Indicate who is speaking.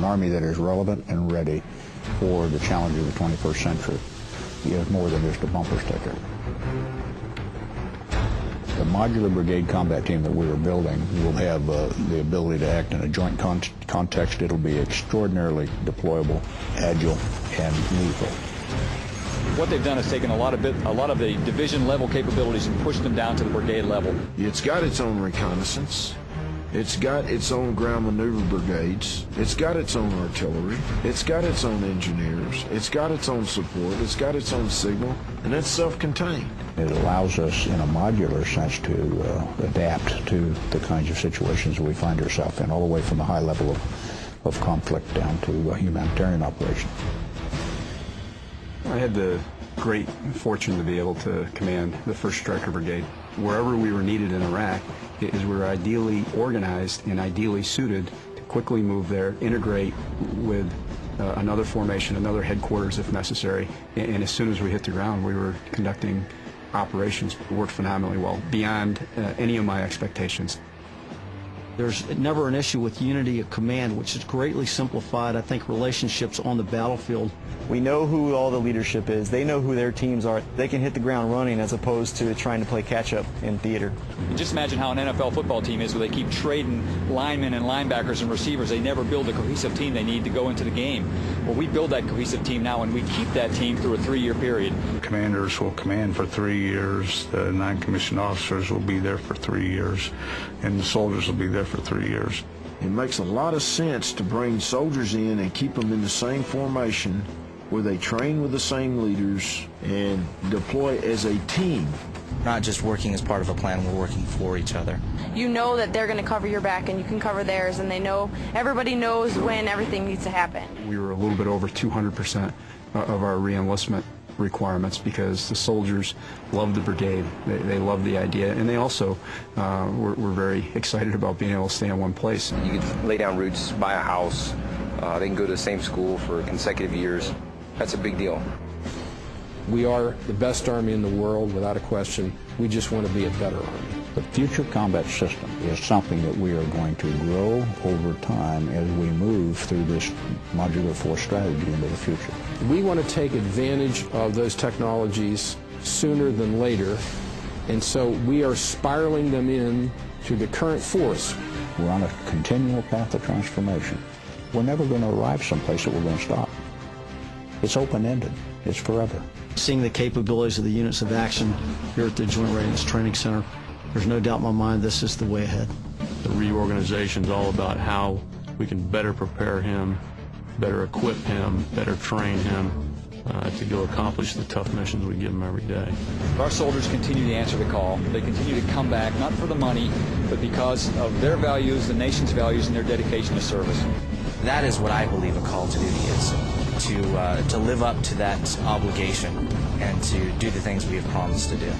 Speaker 1: Army that is relevant and ready for the challenge of the 21st century is more than just a bumper sticker. The modular brigade combat team that we are building will have the ability to act in a joint context. It'll be extraordinarily deployable, agile, and lethal.
Speaker 2: What they've done is taken a lot of the division level capabilities and pushed them down to the brigade level.
Speaker 3: It's got its own reconnaissance. It's got its own ground maneuver brigades. It's got its own artillery. It's got its own engineers. It's got its own support. It's got its own signal, and it's self-contained.
Speaker 1: It allows us, in a modular sense, to adapt to the kinds of situations we find ourselves in, all the way from the high level of conflict down to a humanitarian operation.
Speaker 4: I had the great fortune to be able to command the 1st Striker Brigade. Wherever we were needed in Iraq, we were ideally organized and ideally suited to quickly move there, integrate with another formation, another headquarters if necessary, and as soon as we hit the ground, we were conducting operations. It worked phenomenally well, beyond any of my expectations.
Speaker 5: There's never an issue with unity of command, which has greatly simplified, I think, relationships on the battlefield.
Speaker 6: We know who all the leadership is. They know who their teams are. They can hit the ground running as opposed to trying to play catch-up in theater.
Speaker 2: Just imagine how an NFL football team is, where they keep trading linemen and linebackers and receivers. They never build the cohesive team they need to go into the game. Well, we build that cohesive team now, and we keep that team through a 3-year period.
Speaker 7: Commanders will command for 3 years. The non-commissioned officers will be there for 3 years, and the soldiers will be there for 3 years.
Speaker 3: It makes a lot of sense to bring soldiers in and keep them in the same formation where they train with the same leaders and deploy as a team.
Speaker 8: Not just working as part of a plan, we're working for each other.
Speaker 9: You know that they're going to cover your back and you can cover theirs, and everybody knows when everything needs to happen.
Speaker 4: We were a little bit over 200% of our re-enlistment requirements because the soldiers love the brigade, they love the idea, and they also were very excited about being able to stay in one place.
Speaker 10: You can lay down roots, buy a house, they can go to the same school for consecutive years. That's a big deal.
Speaker 11: We are the best Army in the world, without a question. We just want to be a better Army.
Speaker 1: The future combat system is something that we are going to grow over time as we move through this modular force strategy into the future.
Speaker 11: We want to take advantage of those technologies sooner than later, and so we are spiraling them in to the current force.
Speaker 1: We're on a continual path of transformation. We're never going to arrive someplace that we're going to stop. It's open-ended. It's forever.
Speaker 5: Seeing the capabilities of the units of action here at the Joint Readiness Training Center, there's no doubt in my mind this is the way ahead.
Speaker 12: The reorganization is all about how we can better prepare him, better equip him, better train him to go accomplish the tough missions we give him every day.
Speaker 2: Our soldiers continue to answer the call. They continue to come back, not for the money, but because of their values, the nation's values, and their dedication to service.
Speaker 8: That is what I believe a call to duty is, to live up to that obligation and to do the things we have promised to do.